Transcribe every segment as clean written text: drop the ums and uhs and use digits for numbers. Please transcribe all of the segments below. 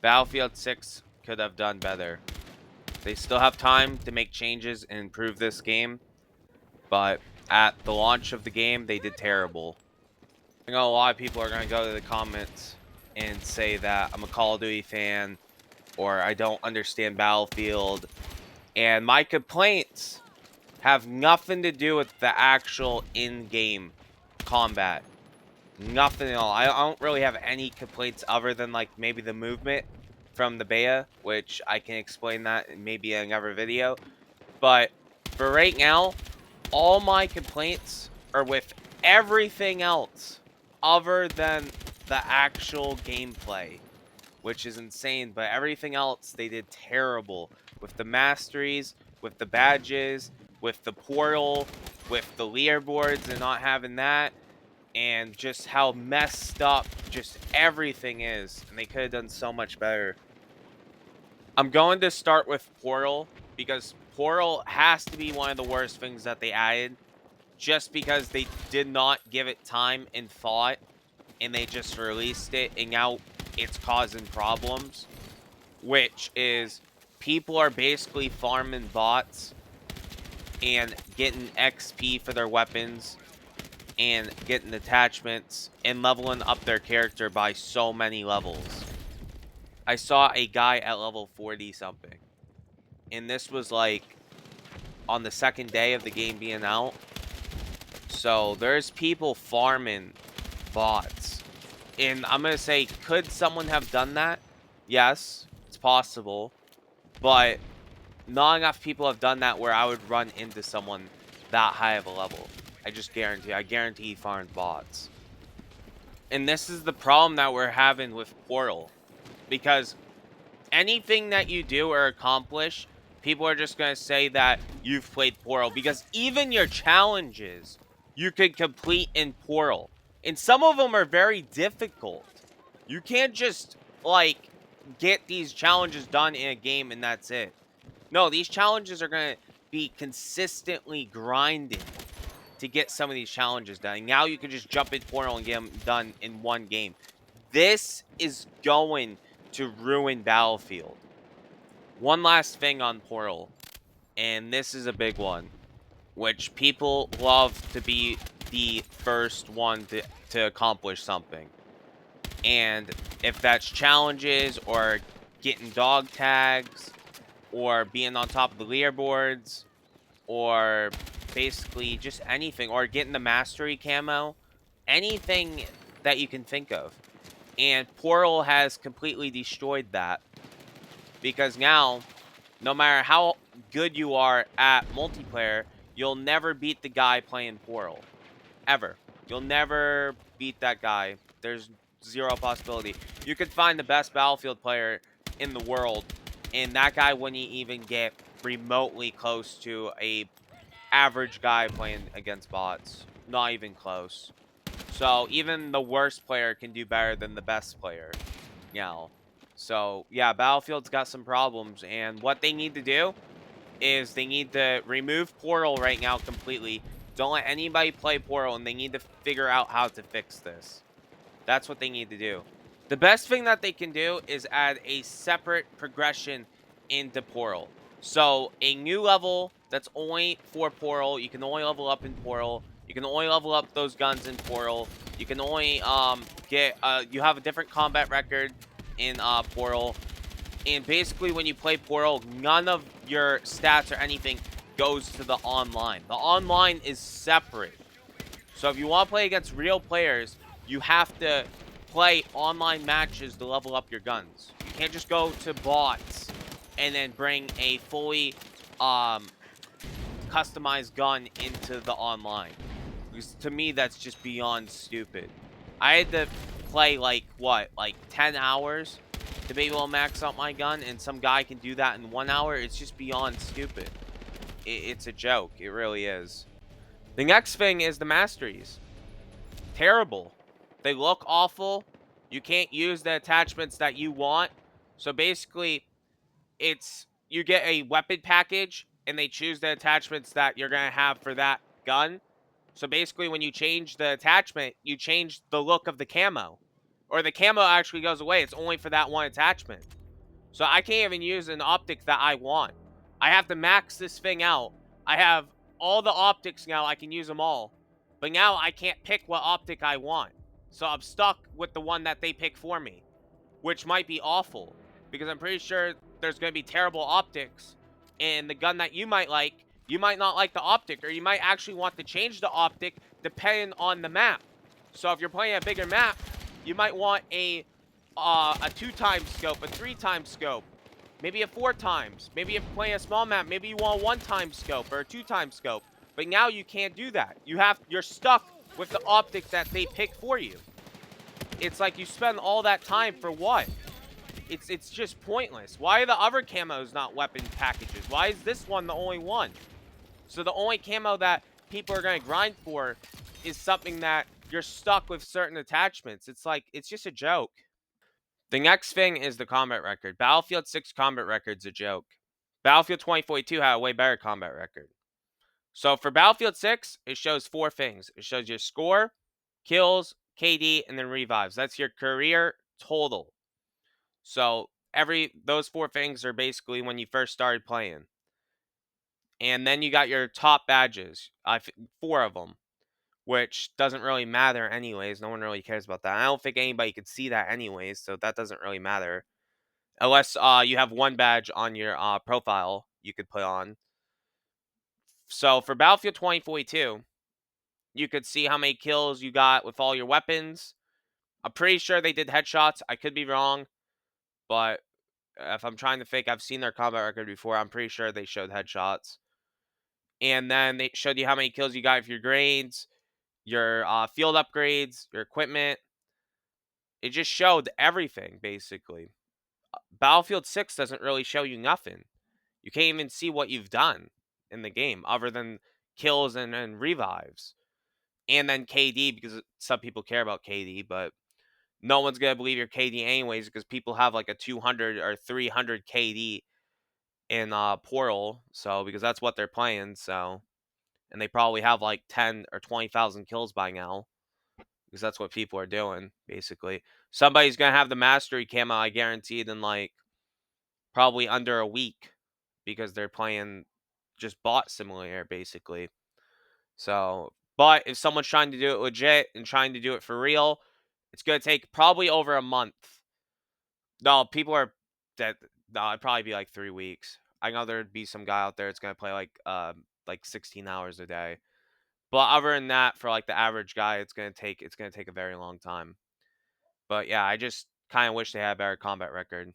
Battlefield 6 could have done better. They still have time to make changes and improve this game, but at the launch of the game, they did terrible. I know a lot of people are going to go to the comments and say that I'm a Call of Duty fan or I don't understand Battlefield. And my complaints have nothing to do with the actual in-game combat. Nothing at all. I don't really have any complaints other than like maybe the movement from the beta, which I can explain that in maybe another video. But for right now, all my complaints are with everything else other than the actual gameplay, which is insane. But everything else, they did terrible with the masteries, with the badges, with the portal, with the leaderboards and not having that, and just how messed up just everything is. And they could have done so much better. I'm going to start with Portal because Portal has to be one of the worst things that they added just because they did not give it time and thought and they just released it and now it's causing problems, which is people are basically farming bots and getting XP for their weapons and getting attachments and leveling up their character by so many levels. I saw a guy at level 40 something, and this was like on the second day of the game being out. So there's people farming bots. And I'm going to say, could someone have done that? Yes, it's possible. But not enough people have done that where I would run into someone that high of a level. I just guarantee. I guarantee he farmed bots. And this is the problem that we're having with Portal. Because anything that you do or accomplish, people are just going to say that you've played Portal. Because even your challenges, you could complete in Portal. And some of them are very difficult. You can't just, like, get these challenges done in a game and that's it. No, these challenges are going to be consistently grinding to get some of these challenges done. And now you can just jump in Portal and get them done in one game. This is going to ruin Battlefield. One last thing on Portal, and this is a big one, which people love to be the first one to accomplish something. And if that's challenges or getting dog tags or being on top of the leaderboards or basically just anything or getting the mastery camo, anything that you can think of. And Portal has completely destroyed that because now, no matter how good you are at multiplayer, you'll never beat the guy playing Portal. Ever. You'll never beat that guy. There's zero possibility. You could find the best Battlefield player in the world, and that guy wouldn't even get remotely close to a average guy playing against bots. Not even close. So even the worst player can do better than the best player. So yeah, Battlefield's got some problems, and what they need to do is they need to remove Portal right now completely. Don't let anybody play Portal, and they need to figure out how to fix this. That's what they need to do. The best thing that they can do is add a separate progression into Portal. So a new level that's only for Portal. You can only level up in Portal. You can only level up those guns in Portal. You can only get you have a different combat record in Portal. And basically when you play Portal, none of your stats or anything goes to the online. The online is separate. So if you want to play against real players, you have to play online matches to level up your guns. You can't just go to bots and then bring a fully customized gun into the online. Because to me, that's just beyond stupid. I had to play like 10 hours to be able to max out my gun, and some guy can do that in 1 hour. It's just beyond stupid. It's a joke. It really is. The next thing is the masteries. Terrible. They look awful. You can't use the attachments that you want. So basically, it's you get a weapon package and they choose the attachments that you're going to have for that gun. So basically when you change the attachment, you change the look of the camo Or the camo actually goes away. It's only for that one attachment. So I can't even use an optic that I want. I have to max this thing out. I have all the optics now. I can use them all. But now I can't pick what optic I want. So I'm stuck with the one that they pick for me, which might be awful. Because I'm pretty sure there's going to be terrible optics. And the gun that you might like, you might not like the optic. Or you might actually want to change the optic depending on the map. So if you're playing a bigger map, you might want a 2-time scope, a 3-time scope, maybe a 4 times. Maybe if you're playing a small map, maybe you want a 1-time scope or a 2-time scope. But now you can't do that. You're stuck with the optic that they pick for you. It's like you spend all that time for what? It's just pointless. Why are the other camos not weapon packages? Why is this one the only one? So the only camo that people are going to grind for is something that you're stuck with certain attachments. It's like, it's just a joke. The next thing is the combat record. Battlefield 6 combat record's a joke. Battlefield 2042 had a way better combat record. So for Battlefield 6, it shows 4 things. It shows your score, kills, KD, and then revives. That's your career total. So those 4 things are basically when you first started playing. And then you got your top badges, 4 of them, which doesn't really matter anyways. No one really cares about that. I don't think anybody could see that anyways, so that doesn't really matter. Unless you have 1 badge on your profile you could put on. So for Battlefield 2042, you could see how many kills you got with all your weapons. I'm pretty sure they did headshots. I could be wrong, but if I'm trying to think, I've seen their combat record before. I'm pretty sure they showed headshots. And then they showed you how many kills you got with your grades, your field upgrades, your equipment. It just showed everything, basically. Battlefield 6 doesn't really show you nothing. You can't even see what you've done in the game other than kills and revives. And then KD, because some people care about KD, but no one's going to believe your KD anyways because people have like a 200 or 300 KD in Portal. So, because that's what they're playing. So, and they probably have like 10 or 20,000 kills by now because that's what people are doing, basically. Somebody's going to have the mastery camo, I guaranteed, in like probably under a week because they're playing just bot simulator, basically. So, but if someone's trying to do it legit and trying to do it for real, it's going to take probably over a month. No, people are that. No, it'd probably be like 3 weeks. I know there'd be some guy out there that's going to play like 16 hours a day. But other than that, for like the average guy, it's gonna take a very long time. But yeah, I just kind of wish they had a better combat record.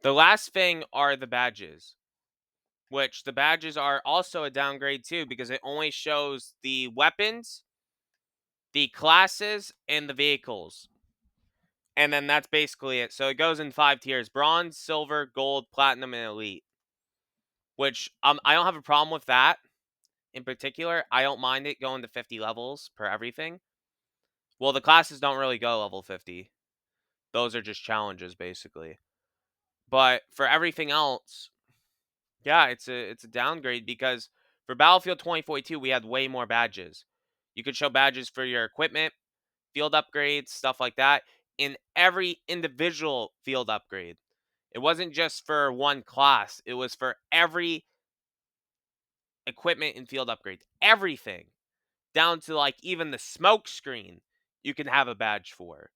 The last thing are the badges, which the badges are also a downgrade too because it only shows the weapons, the classes, and the vehicles. And then that's basically it. So it goes in 5 tiers: bronze, silver, gold, platinum, and elite. Which I don't have a problem with that. In particular, I don't mind it going to 50 levels per everything. Well, the classes don't really go level 50. Those are just challenges, basically. But for everything else, yeah, it's a downgrade because for Battlefield 2042, we had way more badges. You could show badges for your equipment, field upgrades, stuff like that, in every individual field upgrade. It wasn't just for one class. It was for every equipment and field upgrade. Everything. Down to like even the smoke screen you can have a badge for.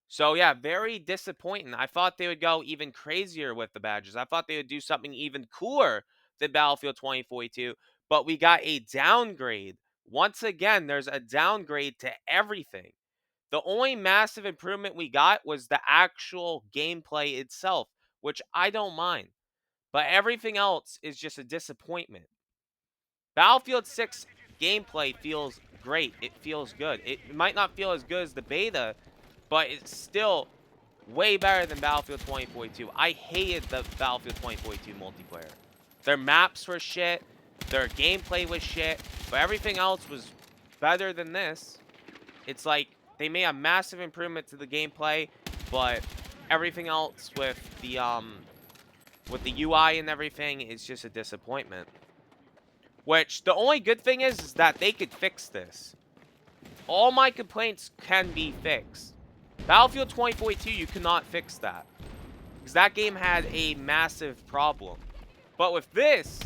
So yeah, very disappointing. I thought they would go even crazier with the badges. I thought they would do something even cooler than Battlefield 2042, but we got a downgrade. Once again, there's a downgrade to everything. The only massive improvement we got was the actual gameplay itself, which I don't mind. But everything else is just a disappointment. Battlefield 6 gameplay feels great. It feels good. It might not feel as good as the beta, but it's still way better than Battlefield 2042. I hated the Battlefield 2042 multiplayer. Their maps were shit. Their gameplay was shit. But everything else was better than this. It's like they made a massive improvement to the gameplay, but everything else with the UI and everything is just a disappointment. Which, the only good thing is that they could fix this. All my complaints can be fixed. Battlefield 2042, you cannot fix that. Because that game had a massive problem. But with this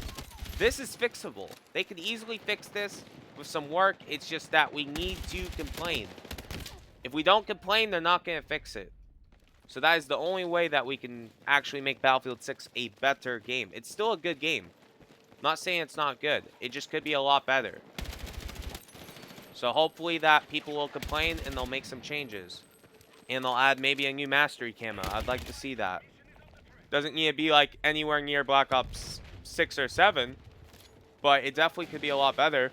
is fixable. They could easily fix this with some work. It's just that we need to complain. If we don't complain, they're not going to fix it. So that is the only way that we can actually make Battlefield 6 a better game. It's still a good game. I'm not saying it's not good. It just could be a lot better. So hopefully that people will complain and they'll make some changes. And they'll add maybe a new mastery camo. I'd like to see that. Doesn't need to be like anywhere near Black Ops 6 or 7. But it definitely could be a lot better.